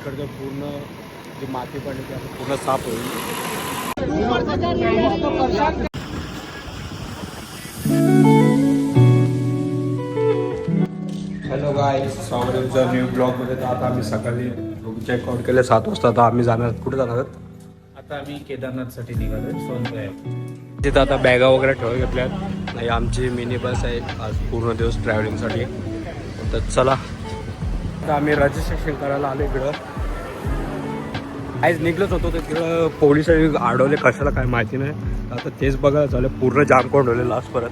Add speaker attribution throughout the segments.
Speaker 1: इकडचं पूर्ण जी माती पडली ती आता पूर्ण साफ होईल. हॅलो गाईज, स्वागत आहे तुमचं न्यू ब्लॉगमध्ये. तर आता आम्ही सकाळी रूम चेकआउट केले 7 वाजता. तर आम्ही जाणार, कुठे जाणार आहोत?
Speaker 2: आता आम्ही केदारनाथसाठी निघालो सोनप्रयाग.
Speaker 1: तिथं आता बॅगा वगैरे ठेवून घेतल्यात. नाही, आमची मिनी बस आहे आज पूर्ण दिवस ट्रॅव्हलिंगसाठी. तर चला, आता आम्ही रजिस्ट्रेशन करायला आलो इकडं. आज निघलोच होतो तर तिकडं पोलीस अडवले, कशाला काय माहिती नाही. आता तेच बघायला झालं, पूर्ण जाम करून ठेवले लास्ट परत.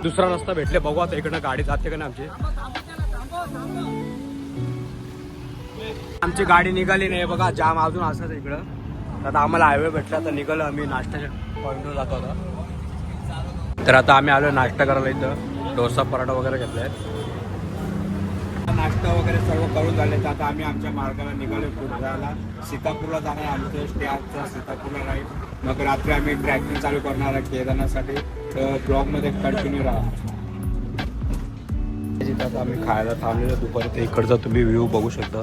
Speaker 1: दुसरा रस्ता भेटले, बघू आता इकडनं गाडी जाते का नाही आमची. आमची गाडी निघाली नाही बघा, जाम अजून असंच इकडं. आता आम्हाला हायवे भेटला तर निघालो आम्ही नाश्त्याच्या पॉईंटवर जातो आता. तर आता आम्ही आलो नाश्ता करायला. इथं डोसा पराठा वगैरे घेतलाय. नाश्ता वगैरे सर्व करून झाले. तर आता आम्ही आमच्या मार्गाला निघालो पुढे जायला. सीतापूरला जाणार. आमचं स्टे आजचा सीतापूरला राहील. मग रात्री आम्ही ट्रॅकिंग चालू करणार आहे केदारनाथसाठी. तर ब्लॉगमध्ये कंटिन्यू राहा. जिथं आता आम्ही खायला थांबलेलो दुपारी, ते इकडचा तुम्ही व्ह्यू बघू शकता.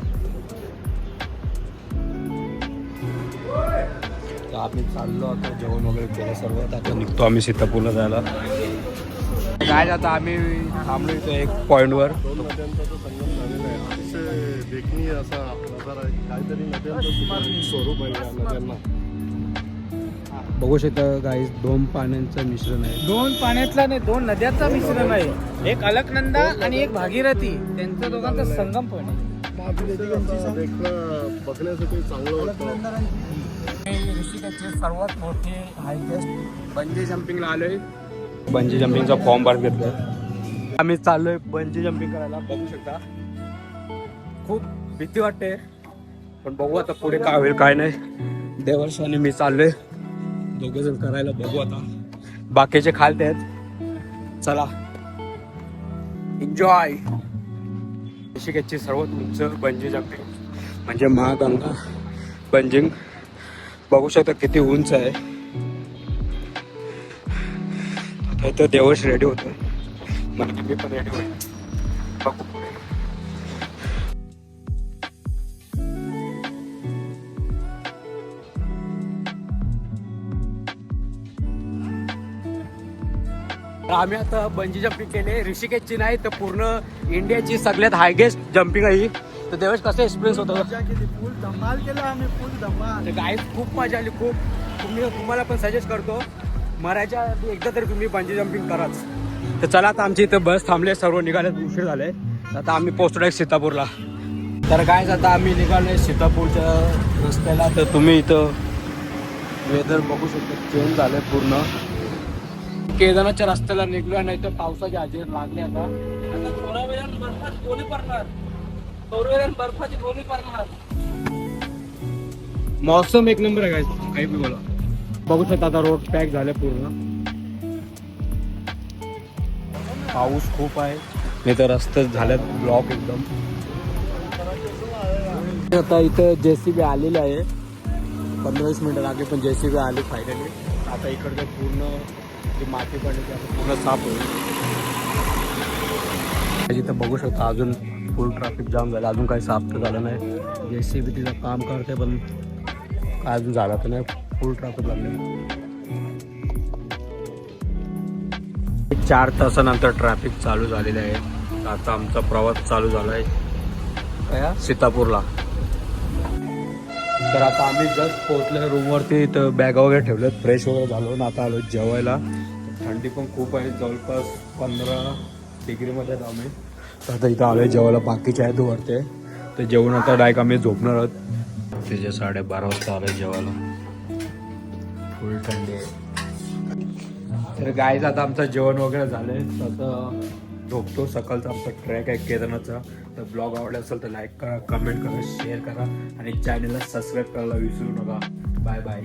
Speaker 1: तर आम्ही चाललो आता, जेवण वगैरे केलं सर्व. आता निघतो आम्ही सीतापूरला जायला. काय आता आम्ही थांबलो इथं एक पॉईंटवर.
Speaker 3: देखणी असा नजारा आहे, काहीतरी नद्यांचं स्वरूप आहे या नद्यांना.
Speaker 1: बघू शकता गाईस, 2 पाण्यांचं मिश्रण आहे.
Speaker 2: 2 पाण्यातला नाही, 2 नद्याचा मिश्रण आहे. एक अलकनंदा आणि एक भागीरथी, त्यांचा दोघांचा संगम पण आहे.
Speaker 3: देखणं बघण्यासाठी चांगलं वाटतं.
Speaker 1: ऋषिकेशचे सर्वात मोठे हायकेस्ट बंजी जम्पिंगला आलोय. बंजी जम्पिंगचा फॉर्म भरत घेतलाय. आम्ही चाललोय बंजी जम्पिंग करायला. बघू शकता, खूप भीती वाटते, पण बघू आता पुढे काय होईल काय नाही. देवर्ष आणि मी चाललोय दोघे जण करायला. बघू आता, बाकीचे खालते आहेत. चला, एन्जॉय. ऋषिकेशची सर्वात उंच बंजी जम्पिंग म्हणजे महागंगा बंजिंग. बघू शकता किती उंच आहे. आता इथं देवर्ष रेडी होतोय, म्हणजे मी पण रेडी होईल. बघू पुढे. आम्ही आता बंजी जम्पिंग केले. ऋषिकेशची नाही तर पूर्ण इंडियाची सगळ्यात हायगेस्ट जम्पिंग आहे ही. तर देवेश कसं एक्सपिरियन्स होतं?
Speaker 3: फुल धमाल केला आम्ही, फुल धमाल.
Speaker 1: तर गाईज खूप मजा आली, खूप. तुम्हाला पण सजेस्ट करतो, मरायच्या एकदा तरी तुम्ही बंजी जम्पिंग कराच. तर चला, आता आमची इथं बस थांबले, सर्व निघाले, उशीर झाले. आता आम्ही पोहोचलो सीतापूरला. तर गाईज आता आम्ही निघालोय सीतापूरच्या रस्त्याला. तर तुम्ही इथं वेदर बघू शकता, चेंज झालंय पूर्ण. केदारनाथच्या रस्त्याला निघलो, नाही तर पावसाची हजेर लागली. आता थोड्या वेळात बर्फाची गोळी पडणार, थोड्या वेळात बर्फाची गोळी पडणार. मौसम एक नंबर आहे, काही बी बोला. बघू शकता आता रोड पॅक झाले पूर्ण. पाऊस खूप आहे, नाही तर रस्ते झाल्यात ब्लॉक एकदम. आता इथं JCB आलेली आहे. 15-20 मिनिटं लागली, पण JCB आली फायनली. आता इकडचं पूर्ण जी माती पडली ती आता पूर्ण साफ होईल. इथं बघू शकता अजून फुल ट्रॅफिक जाम झालं. अजून काही साफ तर झालं नाही. JCB तिथं काम करते, पण काय अजून झालं तर नाही. फुल ट्रॅफिक लागले. 4 तासानंतर ट्रॅफिक चालू झालेलं आहे. आता आमचा प्रवास चालू झाला आहे सीतापूरला. तर आता आम्ही जस्ट पोहोचलो रूमवरती. तर बॅगा वगैरे ठेवल्यात, फ्रेश वगैरे झालो ना. आता आलो जेवायला. थंडी पण खूप आहे, जवळपास 15 डिग्रीमध्ये आहेत आम्ही. तर आता इथं आलो जेवायला. बाकीचे आहेत वरते. तर जेवण आता डायरेक्ट आम्ही झोपणार आहोत. त्याचे 12:30 वाजता आलो जेवायला. फुल थंडी आहे. तर गाईज आता आमचं जेवण वगैरे झालं आहे. तर आता झोपतो. सकाळचा आमचा ट्रॅक आहे केदारनाथचा. तर ब्लॉग आवडला असेल तर लाईक करा, कमेंट करा, शेअर करा आणि चॅनलला सबस्क्राईब करायला विसरू नका. Bye bye.